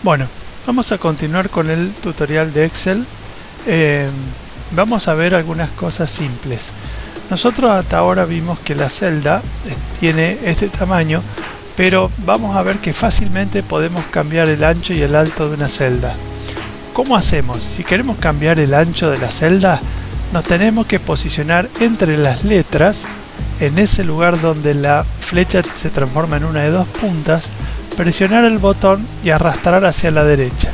Bueno, vamos a continuar con el tutorial de Excel. Vamos a ver algunas cosas simples. Nosotros hasta ahora vimos que la celda tiene este tamaño, pero vamos a ver que fácilmente podemos cambiar el ancho y el alto de una celda. ¿Cómo hacemos? Si queremos cambiar el ancho de la celda, nos tenemos que posicionar entre las letras, en ese lugar donde la flecha se transforma en una de dos puntas, presionar el botón y arrastrar hacia la derecha.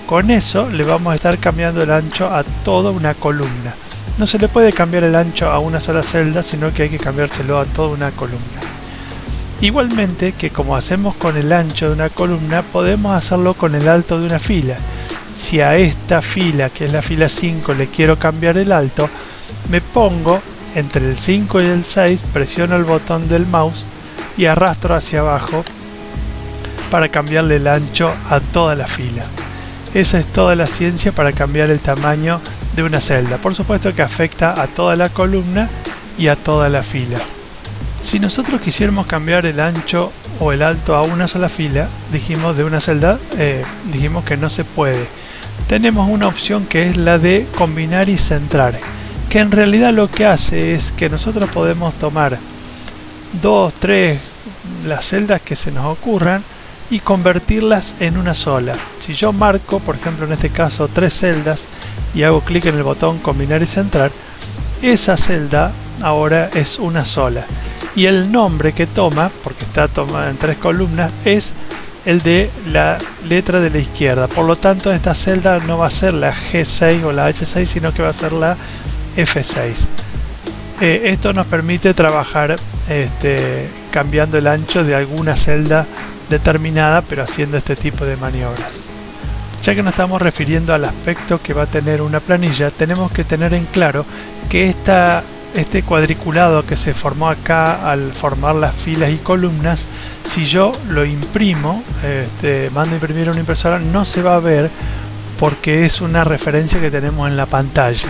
Con eso le vamos a estar cambiando el ancho a toda una columna. No se le puede cambiar el ancho a una sola celda, sino que hay que cambiárselo a toda una columna. Igualmente que como hacemos con el ancho de una columna, podemos hacerlo con el alto de una fila. Si a esta fila, que es la fila 5, le quiero cambiar el alto, me pongo entre el 5 y el 6, presiono el botón del mouse y arrastro hacia abajo para cambiarle el ancho a toda la fila. Esa es toda la ciencia para cambiar el tamaño de una celda. Por supuesto que afecta a toda la columna y a toda la fila. Si nosotros quisiéramos cambiar el ancho o el alto a una sola fila, dijimos de una celda, dijimos que no se puede. Tenemos una opción que es la de combinar y centrar, que en realidad lo que hace es que nosotros podemos tomar 2, 3, las celdas que se nos ocurran y convertirlas en una sola. Si yo marco, por ejemplo en este caso, 3 celdas y hago clic en el botón combinar y centrar, esa celda ahora es una sola. Y el nombre que toma, porque está tomada en 3 columnas, es el de la letra de la izquierda. Por lo tanto, esta celda no va a ser la G6 o la H6, sino que va a ser la F6. Esto nos permite trabajar cambiando el ancho de alguna celda determinada, pero haciendo este tipo de maniobras. Ya que nos estamos refiriendo al aspecto que va a tener una planilla, tenemos que tener en claro que este cuadriculado que se formó acá al formar las filas y columnas, si yo lo imprimo, mando a imprimir a una impresora, no se va a ver porque es una referencia que tenemos en la pantalla.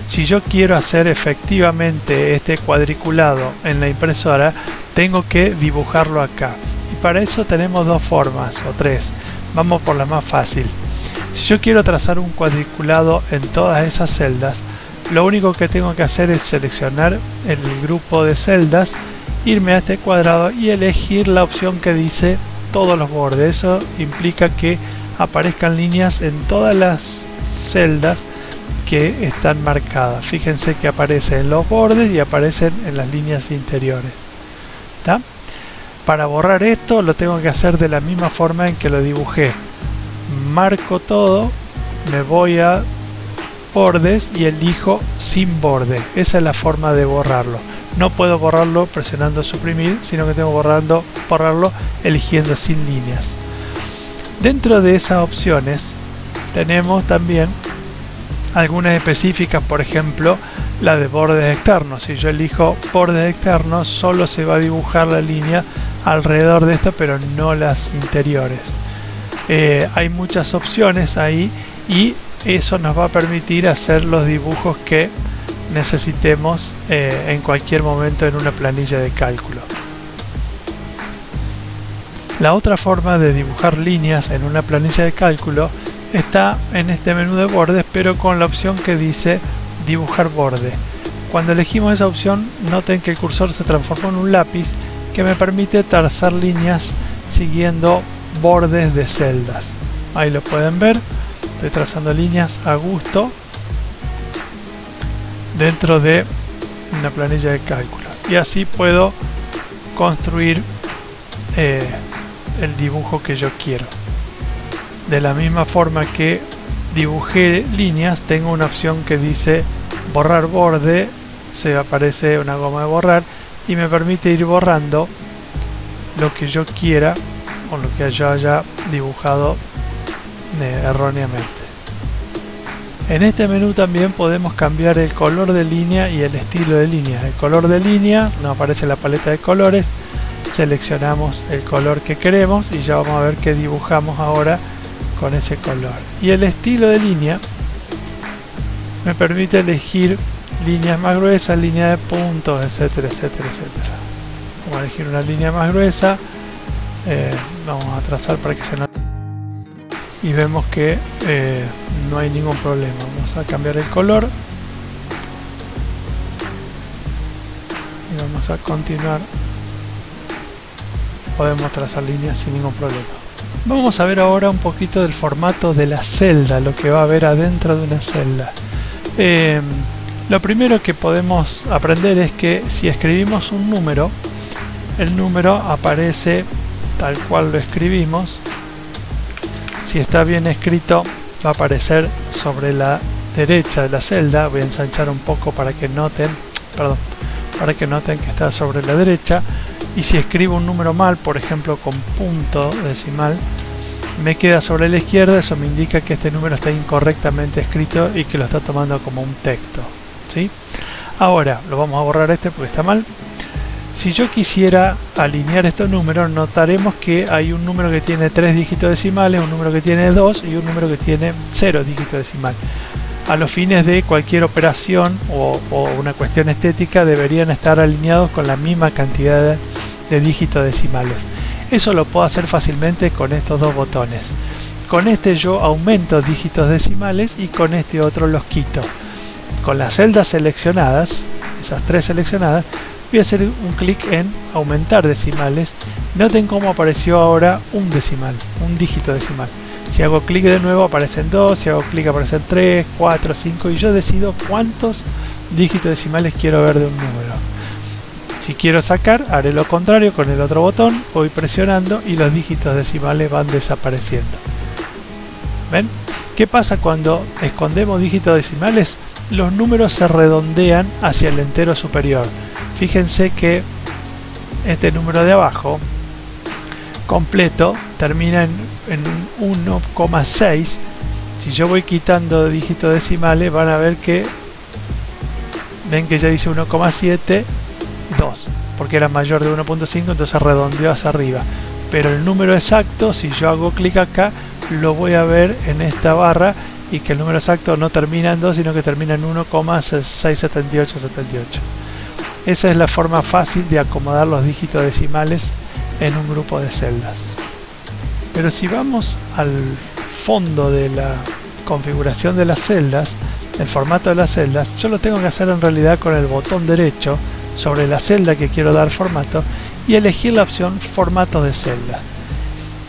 Si yo quiero hacer efectivamente este cuadriculado en la impresora, tengo que dibujarlo acá. Y para eso tenemos dos formas, o tres. Vamos por la más fácil. Si yo quiero trazar un cuadriculado en todas esas celdas, lo único que tengo que hacer es seleccionar el grupo de celdas, irme a este cuadrado y elegir la opción que dice todos los bordes. Eso implica que aparezcan líneas en todas las celdas que están marcadas. Fíjense que aparecen en los bordes y aparecen en las líneas interiores. ¿Está? Para borrar esto lo tengo que hacer de la misma forma en que lo dibujé. Marco todo, me voy a bordes y elijo sin borde. Esa es la forma de borrarlo. No puedo borrarlo presionando suprimir, sino que tengo que borrarlo eligiendo sin líneas. Dentro de esas opciones tenemos también algunas específicas, por ejemplo la de bordes externos. Si yo elijo bordes externos, solo se va a dibujar la línea alrededor de esto, pero no las interiores. Hay muchas opciones ahí y eso nos va a permitir hacer los dibujos que necesitemos en cualquier momento en una planilla de cálculo. La otra forma de dibujar líneas en una planilla de cálculo está en este menú de bordes, pero con la opción que dice dibujar borde. Cuando elegimos esa opción, noten que el cursor se transformó en un lápiz que me permite trazar líneas siguiendo bordes de celdas. Ahí lo pueden ver, estoy trazando líneas a gusto dentro de una planilla de cálculos, y así puedo construir el dibujo que yo quiero. De la misma forma que dibujé líneas, tengo una opción que dice borrar borde, se aparece una goma de borrar y me permite ir borrando lo que yo quiera o lo que yo haya dibujado erróneamente. En este menú también podemos cambiar el color de línea y el estilo de línea. El color de línea nos aparece en la paleta de colores, seleccionamos el color que queremos y ya vamos a ver qué dibujamos ahora con ese color. Y el estilo de línea me permite elegir líneas más gruesas, líneas de puntos, etcétera, etcétera, etcétera. Vamos a elegir una línea más gruesa, vamos a trazar para que se note. y vemos que no hay ningún problema. Vamos a cambiar el color y vamos a continuar. Podemos trazar líneas sin ningún problema. Vamos a ver ahora un poquito del formato de la celda, lo que va a haber adentro de una celda. Lo primero que podemos aprender es que si escribimos un número, el número aparece tal cual lo escribimos. Si está bien escrito, va a aparecer sobre la derecha de la celda. Voy a ensanchar un poco para que noten, que está sobre la derecha. Y si escribo un número mal, por ejemplo con punto decimal, me queda sobre la izquierda. Eso me indica que este número está incorrectamente escrito y que lo está tomando como un texto, ¿sí? Ahora lo vamos a borrar porque está mal. Si yo quisiera alinear estos números, notaremos que hay un número que tiene 3 dígitos decimales, un número que tiene 2 y un número que tiene 0 dígitos decimales. A los fines de cualquier operación o una cuestión estética, deberían estar alineados con la misma cantidad de dígitos decimales. Eso lo puedo hacer fácilmente con estos dos botones. Con este yo aumento dígitos decimales y con este otro los quito. Con las celdas seleccionadas, esas 3 seleccionadas, voy a hacer un clic en aumentar decimales. Noten cómo apareció ahora un decimal, un dígito decimal. Si hago clic de nuevo aparecen 2, si hago clic aparecen 3, 4, 5 y yo decido cuántos dígitos decimales quiero ver de un número. Si quiero sacar, haré lo contrario con el otro botón, voy presionando y los dígitos decimales van desapareciendo. ¿Ven? ¿Qué pasa cuando escondemos dígitos decimales? Los números se redondean hacia el entero superior. Fíjense que este número de abajo completo termina en 1,6. Si yo voy quitando dígitos decimales, van a ver que ven que ya dice 1,7, 2, porque era mayor de 1,5, entonces redondeó hacia arriba. Pero el número exacto, si yo hago clic acá, lo voy a ver en esta barra, y que el número exacto no termina en 2, sino que termina en 1,67878. Esa es la forma fácil de acomodar los dígitos decimales en un grupo de celdas. Pero si vamos al fondo de la configuración de las celdas, el formato de las celdas, yo lo tengo que hacer en realidad con el botón derecho sobre la celda que quiero dar formato y elegir la opción formato de celda.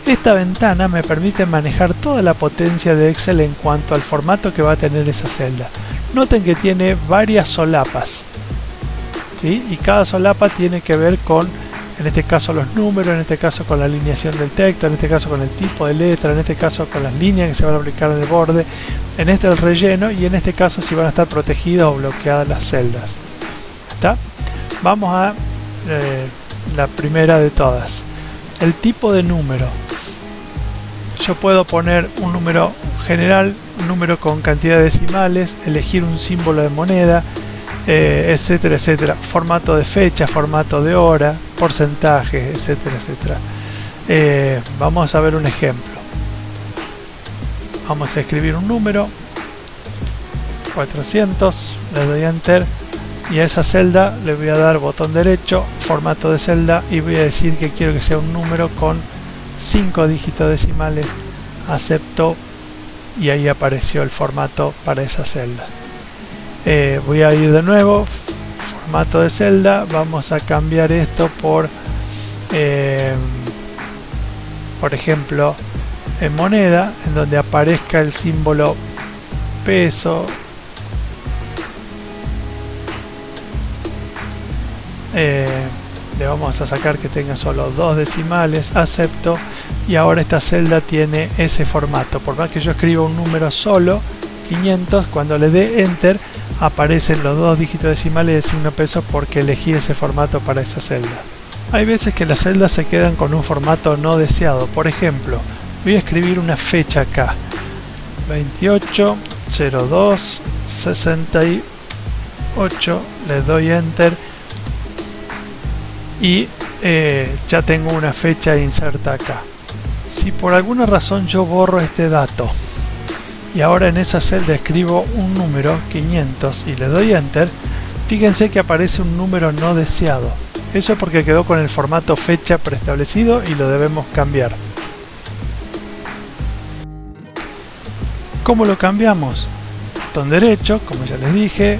Esta ventana me permite manejar toda la potencia de Excel en cuanto al formato que va a tener esa celda. Noten que tiene varias solapas, ¿sí? Y cada solapa tiene que ver con, en este caso, los números, en este caso con la alineación del texto, en este caso con el tipo de letra, en este caso con las líneas que se van a aplicar en el borde, en este el relleno y en este caso si van a estar protegidas o bloqueadas las celdas. ¿Está? Vamos a la primera de todas, el tipo de número. Yo puedo poner un número general, un número con cantidad de decimales, elegir un símbolo de moneda, etcétera, etcétera. Formato de fecha, formato de hora, porcentaje, etcétera, etcétera. Vamos a ver un ejemplo. Vamos a escribir un número, 400, le doy a enter y a esa celda le voy a dar botón derecho, formato de celda y voy a decir que quiero que sea un número con 5 dígitos decimales, acepto y ahí apareció el formato para esa celda. Voy a ir de nuevo, formato de celda, vamos a cambiar esto por ejemplo en moneda, en donde aparezca el símbolo peso. Le vamos a sacar que tenga solo 2 decimales, acepto y ahora esta celda tiene ese formato. Por más que yo escriba un número solo, 500, cuando le dé enter aparecen los 2 dígitos decimales de signo peso porque elegí ese formato para esa celda. Hay veces que las celdas se quedan con un formato no deseado. Por ejemplo, voy a escribir una fecha acá, 28/02/68, le doy enter y ya tengo una fecha inserta acá. Si por alguna razón yo borro este dato y ahora en esa celda escribo un número 500 y le doy enter, fíjense que aparece un número no deseado. Eso es porque quedó con el formato fecha preestablecido y lo debemos cambiar. ¿Cómo lo cambiamos? Botón derecho, como ya les dije,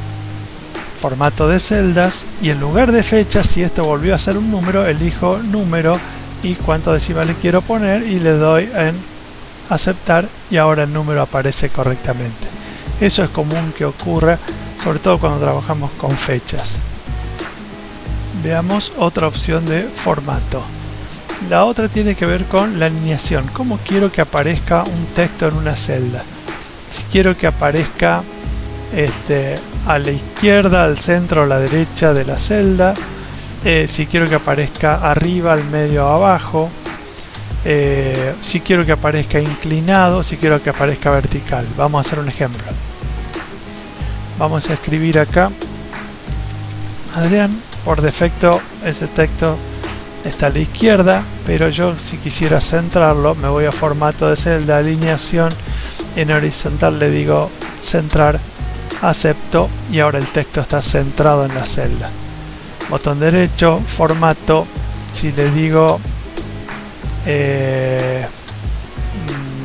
formato de celdas, y en lugar de fecha, si esto volvió a ser un número, elijo número y cuántos decimales quiero poner y le doy en aceptar, y ahora el número aparece correctamente. Eso es común que ocurra, sobre todo cuando trabajamos con fechas. Veamos otra opción de formato. La otra tiene que ver con la alineación. ¿Cómo quiero que aparezca un texto en una celda? Si quiero que aparezca a la izquierda, al centro, a la derecha de la celda, si quiero que aparezca arriba, al medio, abajo, si quiero que aparezca inclinado, si quiero que aparezca vertical. Vamos a hacer un ejemplo. Vamos a escribir acá Adrián. Por defecto ese texto está a la izquierda, pero yo si quisiera centrarlo me voy a formato de celda, alineación, en horizontal le digo centrar, acepto, y ahora el texto está centrado en la celda. Botón derecho, formato, si le digo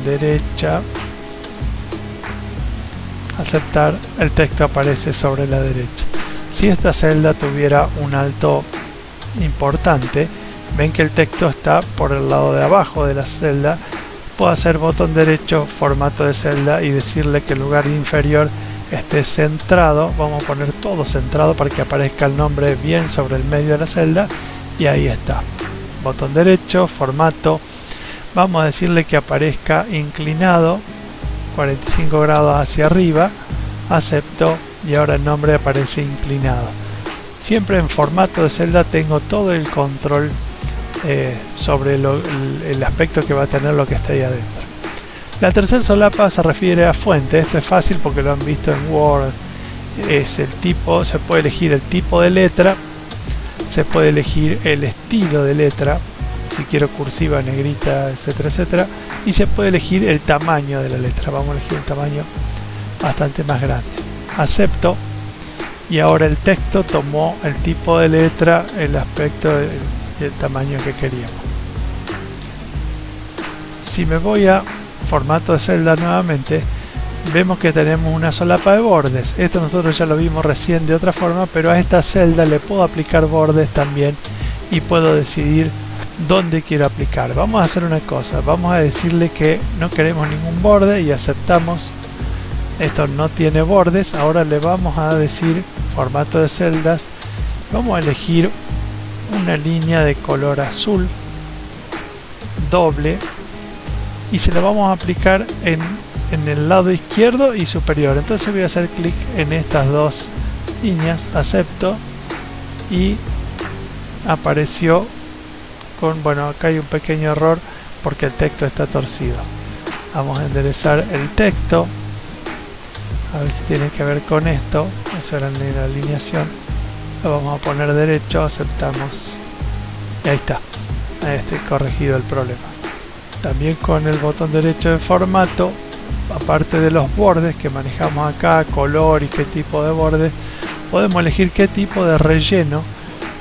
derecha, aceptar, el texto aparece sobre la derecha. Si esta celda tuviera un alto importante, ven que el texto está por el lado de abajo de la celda. Puedo hacer botón derecho, formato de celda, y decirle que el lugar inferior esté centrado. Vamos a poner todo centrado para que aparezca el nombre bien sobre el medio de la celda, y ahí está. Botón derecho, formato, vamos a decirle que aparezca inclinado 45 grados hacia arriba, acepto, y ahora el nombre aparece inclinado. Siempre en formato de celda tengo todo el control sobre el aspecto que va a tener lo que está ahí adentro. La tercera solapa se refiere a fuente. Esto es fácil porque lo han visto en Word. Es el tipo, se puede elegir el tipo de letra, se puede elegir el estilo de letra, si quiero cursiva, negrita, etcétera, etcétera, y se puede elegir el tamaño de la letra. Vamos a elegir un tamaño bastante más grande. Acepto, y ahora el texto tomó el tipo de letra, el aspecto y el tamaño que queríamos. Si me voy a formato de celda nuevamente, vemos que tenemos una solapa de bordes. Esto nosotros ya lo vimos recién de otra forma, pero a esta celda le puedo aplicar bordes también y puedo decidir dónde quiero aplicar. Vamos a hacer una cosa, vamos a decirle que no queremos ningún borde y aceptamos. Esto no tiene bordes. Ahora le vamos a decir formato de celdas, vamos a elegir una línea de color azul doble y se la vamos a aplicar en el lado izquierdo y superior. Entonces voy a hacer clic en estas dos líneas, acepto, y apareció con, bueno, acá hay un pequeño error porque el texto está torcido. Vamos a enderezar el texto, a ver si tiene que ver con esto. Eso era en la alineación. Lo vamos a poner derecho, aceptamos, y ahí está, corregido el problema. También con el botón derecho de formato, aparte de los bordes que manejamos acá, color y qué tipo de bordes, podemos elegir qué tipo de relleno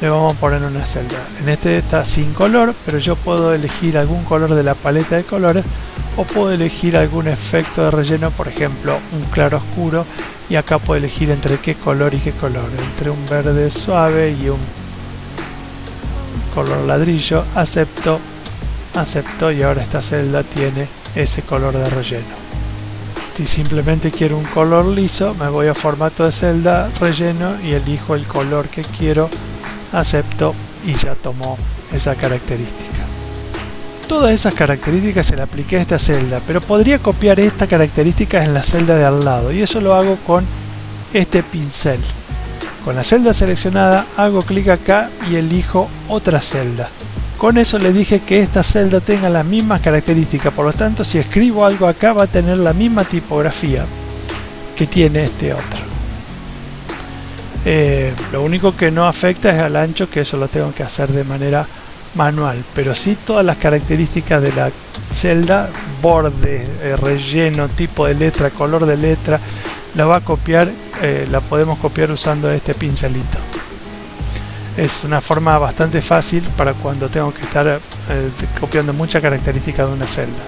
le vamos a poner en una celda. En este está sin color, pero yo puedo elegir algún color de la paleta de colores, o puedo elegir algún efecto de relleno, por ejemplo un claro oscuro, y acá puedo elegir entre qué color y qué color, entre un verde suave y un color ladrillo. Acepto, acepto, y ahora esta celda tiene ese color de relleno. Si simplemente quiero un color liso, me voy a formato de celda, relleno, y elijo el color que quiero, acepto, y ya tomó esa característica. Todas esas características se le apliqué a esta celda, pero podría copiar esta característica en la celda de al lado, y eso lo hago con este pincel. Con la celda seleccionada hago clic acá y elijo otra celda. Con eso le dije que esta celda tenga las mismas características, por lo tanto si escribo algo acá va a tener la misma tipografía que tiene este otro. Lo único que no afecta es al ancho, que eso lo tengo que hacer de manera manual, pero sí todas las características de la celda, borde, relleno, tipo de letra, color de letra, la va a copiar, la podemos copiar usando este pincelito. Es una forma bastante fácil para cuando tengo que estar copiando muchas características de una celda.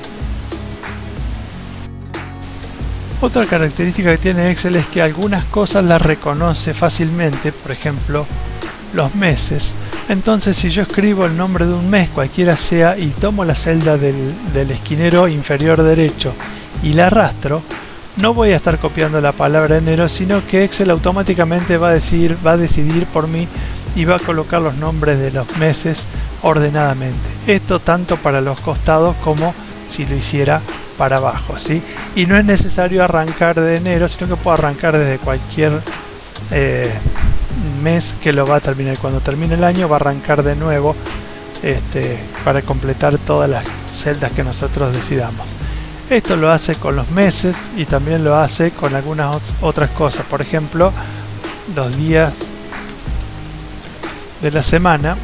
Otra característica que tiene Excel es que algunas cosas las reconoce fácilmente, por ejemplo los meses. Entonces si yo escribo el nombre de un mes, cualquiera sea, y tomo la celda del esquinero inferior derecho y la arrastro, no voy a estar copiando la palabra enero, sino que Excel automáticamente va a decidir por mí y va a colocar los nombres de los meses ordenadamente. Esto tanto para los costados como si lo hiciera para abajo, ¿sí? Y no es necesario arrancar de enero, sino que puedo arrancar desde cualquier mes que lo va a terminar. Cuando termine el año va a arrancar de nuevo para completar todas las celdas que nosotros decidamos. Esto lo hace con los meses y también lo hace con algunas otras cosas. Por ejemplo, los días de la semana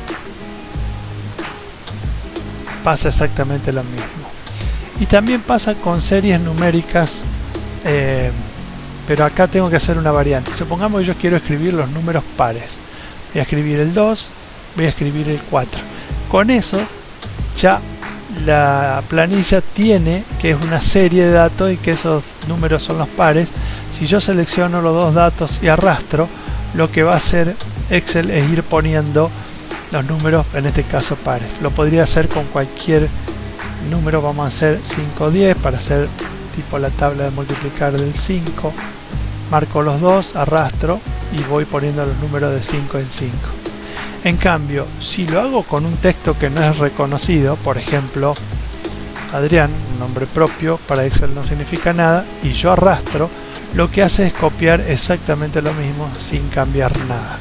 pasa exactamente lo mismo. Y también pasa con series numéricas, pero acá tengo que hacer una variante. Supongamos que yo quiero escribir los números pares. Voy a escribir el 2, voy a escribir el 4. Con eso ya la planilla tiene que es una serie de datos y que esos números son los pares. Si yo selecciono los dos datos y arrastro, lo que va a hacer Excel es ir poniendo los números, en este caso pares. Lo podría hacer con cualquier número. Vamos a hacer 5, 10 para hacer tipo la tabla de multiplicar del 5. Marco los dos, arrastro y voy poniendo los números de 5 en 5. En cambio, si lo hago con un texto que no es reconocido, por ejemplo, Adrián, un nombre propio, para Excel no significa nada, y yo arrastro, lo que hace es copiar exactamente lo mismo sin cambiar nada.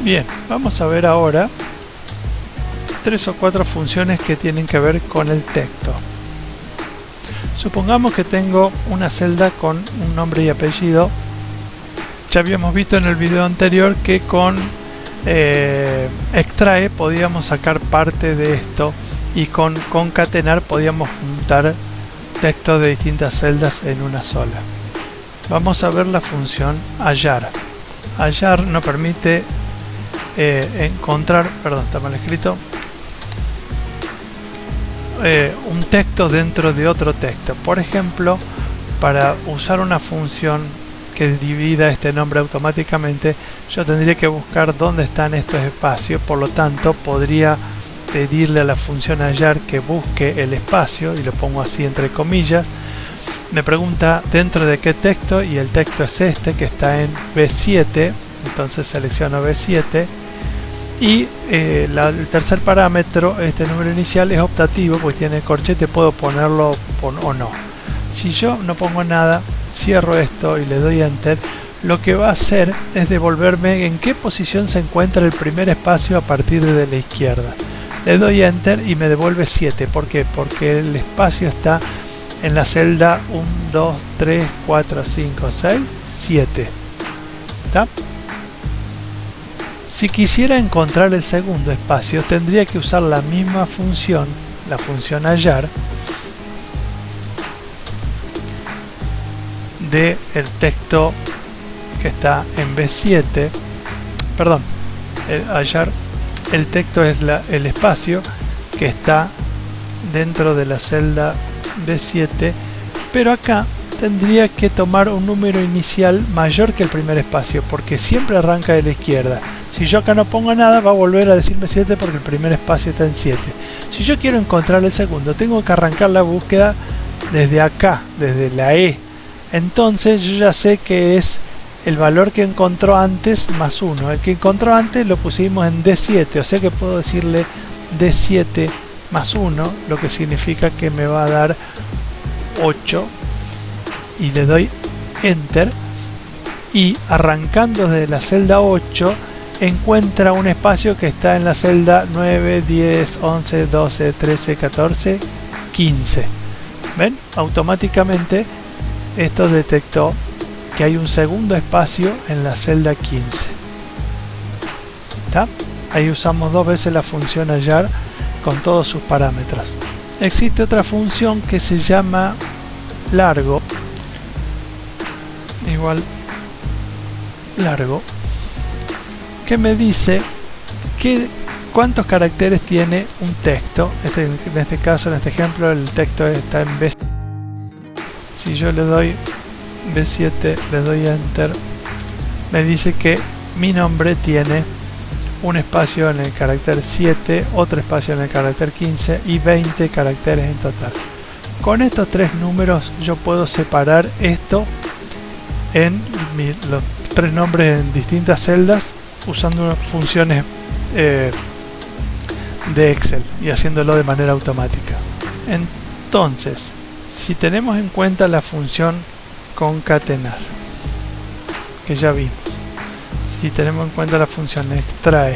Bien, vamos a ver ahora 3 o 4 funciones que tienen que ver con el texto. Supongamos que tengo una celda con un nombre y apellido. Ya habíamos visto en el video anterior que con extrae podíamos sacar parte de esto y con concatenar podíamos juntar textos de distintas celdas en una sola. Vamos a ver la función hallar. Hallar nos permite encontrar, perdón, está mal escrito, un texto dentro de otro texto. Por ejemplo, para usar una función que divida este nombre automáticamente, yo tendría que buscar dónde están estos espacios. Por lo tanto, podría pedirle a la función hallar que busque el espacio, y lo pongo así entre comillas. Me pregunta dentro de qué texto, y el texto es este que está en B7. Entonces selecciono B7 y el tercer parámetro, este número inicial, es optativo, pues tiene corchete, puedo ponerlo o no. Si yo no pongo nada, cierro esto y le doy enter, lo que va a hacer es devolverme en qué posición se encuentra el primer espacio a partir de la izquierda. Le doy enter y me devuelve 7. ¿Por qué? Porque el espacio está en la celda 1, 2, 3, 4, 5, 6, 7. ¿Está? Si quisiera encontrar el segundo espacio, tendría que usar la misma función, la función hallar, de el texto que está en B7, perdón, hallar el texto es el espacio que está dentro de la celda B7, pero acá tendría que tomar un número inicial mayor que el primer espacio, porque siempre arranca de la izquierda. Si yo acá no pongo nada, va a volver a decirme 7 porque el primer espacio está en 7. Si yo quiero encontrar el segundo, tengo que arrancar la búsqueda desde acá, desde la E. Entonces yo ya sé que es el valor que encontró antes más 1. El que encontró antes lo pusimos en D7, o sea que puedo decirle D7 más 1, lo que significa que me va a dar 8. Y le doy enter, y arrancando desde la celda 8 encuentra un espacio que está en la celda 9, 10, 11, 12, 13, 14, 15. ¿Ven? Automáticamente esto detectó que hay un segundo espacio en la celda 15. ¿Está? Ahí usamos 2 veces la función hallar con todos sus parámetros. Existe otra función que se llama largo, igual largo, que me dice cuántos caracteres tiene un texto. En este caso, en este ejemplo, el texto está en B. Si yo le doy B7, le doy Enter, me dice que mi nombre tiene un espacio en el carácter 7, otro espacio en el carácter 15 y 20 caracteres en total. Con estos tres números yo puedo separar esto en los tres nombres en distintas celdas usando funciones de Excel y haciéndolo de manera automática. Entonces, si tenemos en cuenta la función concatenar, que ya vimos, si tenemos en cuenta la función extrae,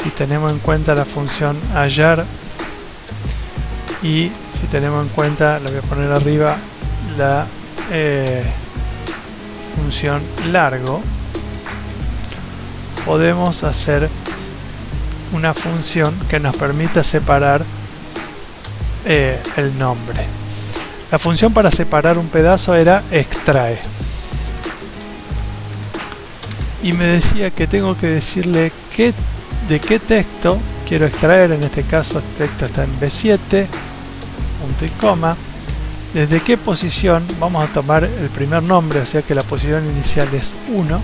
si tenemos en cuenta la función hallar y si tenemos en cuenta, la voy a poner arriba, la función largo, podemos hacer una función que nos permita separar el nombre. La función para separar un pedazo era extrae. Y me decía que tengo que decirle de qué texto quiero extraer. En este caso el texto está en B7, punto y coma. Desde qué posición vamos a tomar el primer nombre, o sea que la posición inicial es 1.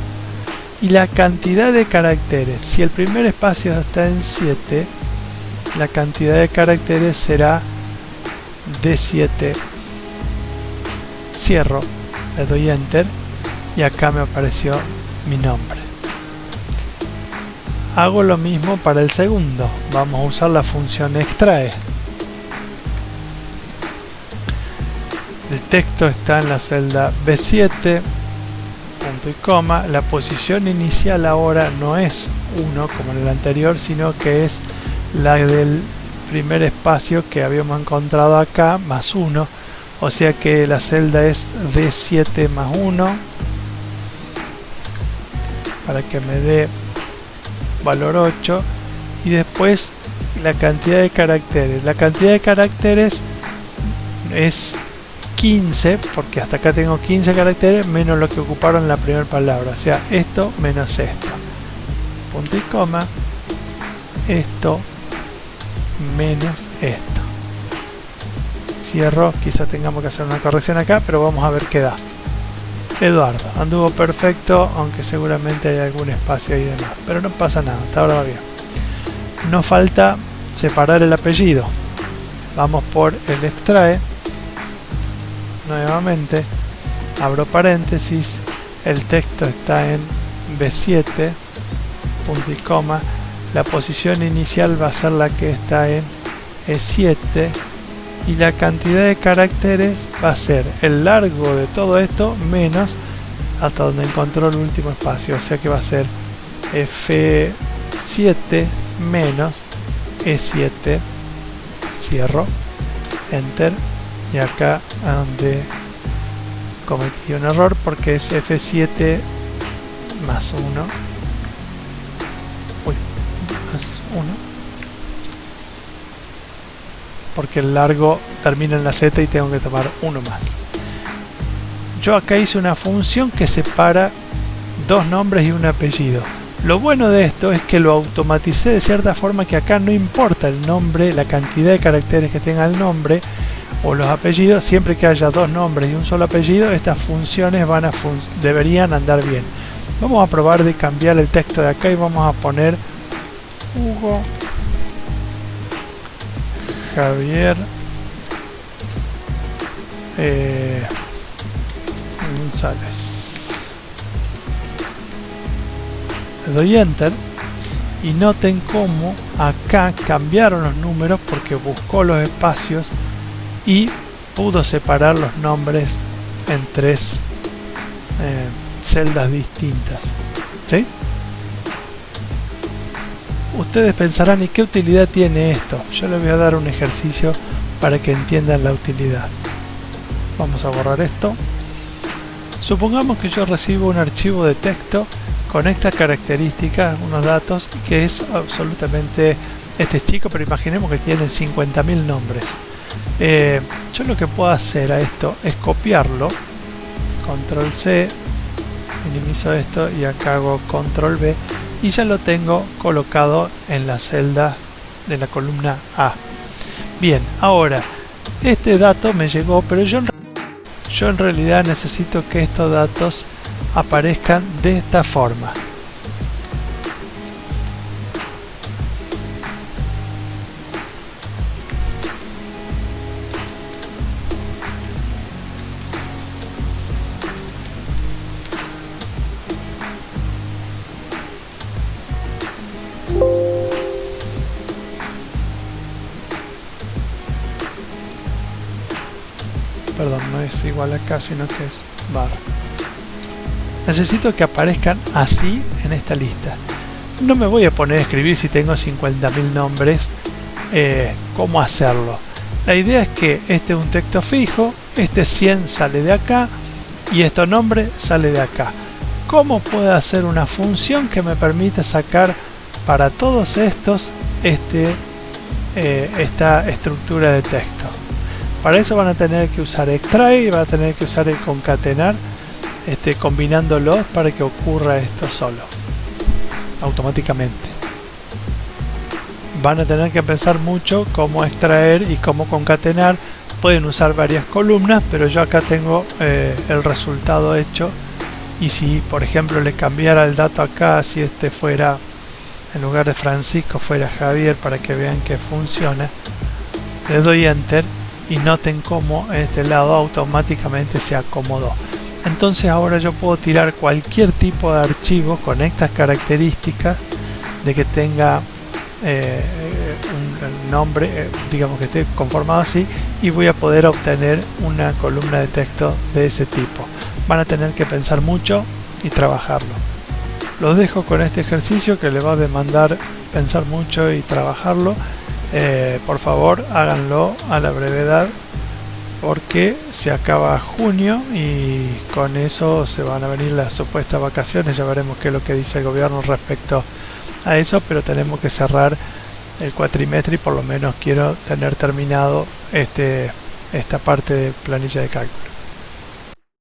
Y la cantidad de caracteres. Si el primer espacio está en 7, la cantidad de caracteres será D7. Cierro, le doy Enter y acá me apareció mi nombre. Hago lo mismo para el segundo. Vamos a usar la función extrae. El texto está en la celda B7, punto y coma. La posición inicial ahora no es 1 como en el anterior, sino que es la del primer espacio que habíamos encontrado acá, más 1. O sea que la celda es D7 más 1, para que me dé valor 8. Y después la cantidad de caracteres. La cantidad de caracteres es 15, porque hasta acá tengo 15 caracteres menos lo que ocuparon la primera palabra. O sea, esto menos esto. Punto y coma. Esto menos esto. Cierro, quizás tengamos que hacer una corrección acá, pero vamos a ver qué da. Eduardo, anduvo perfecto, aunque seguramente hay algún espacio ahí de más, pero no pasa nada, hasta ahora va bien. Nos falta separar el apellido. Vamos por el extrae. Nuevamente, abro paréntesis, el texto está en B7, punto y coma. La posición inicial va a ser la que está en E7. Y la cantidad de caracteres va a ser el largo de todo esto menos hasta donde encontró el último espacio, o sea que va a ser F7 menos E7. Cierro, Enter, y acá donde cometí un error porque es F7 más 1, más 1, porque el largo termina en la Z y tengo que tomar uno más. Yo acá hice una función que separa dos nombres y un apellido. Lo bueno de esto es que lo automaticé de cierta forma que acá no importa el nombre, la cantidad de caracteres que tenga el nombre o los apellidos, siempre que haya dos nombres y un solo apellido, estas funciones deberían andar bien. Vamos a probar de cambiar el texto de acá y vamos a poner Hugo Javier González. Le doy Enter y noten cómo acá cambiaron los números porque buscó los espacios y pudo separar los nombres en tres celdas distintas. ¿Sí? Ustedes pensarán, ¿y qué utilidad tiene esto? Yo les voy a dar un ejercicio para que entiendan la utilidad. Vamos a borrar esto. Supongamos que yo recibo un archivo de texto con estas características, unos datos, que es absolutamente este chico, pero imaginemos que tiene 50.000 nombres. Yo lo que puedo hacer a esto es copiarlo, control C, minimizo esto y acá hago control V y ya lo tengo colocado en la celda de la columna A. Bien, ahora este dato me llegó, pero yo yo en realidad necesito que estos datos aparezcan de esta forma. Perdón, no es igual acá, sino que es barra. Necesito que aparezcan así en esta lista. No me voy a poner a escribir si tengo 50.000 nombres cómo hacerlo. La idea es que este es un texto fijo, este 100 sale de acá y este nombre sale de acá. ¿Cómo puedo hacer una función que me permita sacar para todos estos esta estructura de texto? Para eso van a tener que usar extrae y van a tener que usar el concatenar, combinándolos para que ocurra esto solo, automáticamente. Van a tener que pensar mucho cómo extraer y cómo concatenar. Pueden usar varias columnas, pero yo acá tengo el resultado hecho. Y si, por ejemplo, le cambiara el dato acá, si este fuera, en lugar de Francisco, fuera Javier, para que vean que funciona, le doy Enter. Y noten cómo en este lado automáticamente se acomodó. Entonces ahora yo puedo tirar cualquier tipo de archivo con estas características de que tenga un nombre, digamos que esté conformado así, y voy a poder obtener una columna de texto de ese tipo. Van a tener que pensar mucho y trabajarlo. Los dejo con este ejercicio que le va a demandar pensar mucho y trabajarlo. Por favor, háganlo a la brevedad, porque se acaba junio y con eso se van a venir las supuestas vacaciones. Ya veremos qué es lo que dice el gobierno respecto a eso, pero tenemos que cerrar el cuatrimestre y por lo menos quiero tener terminado esta parte de planilla de cálculo.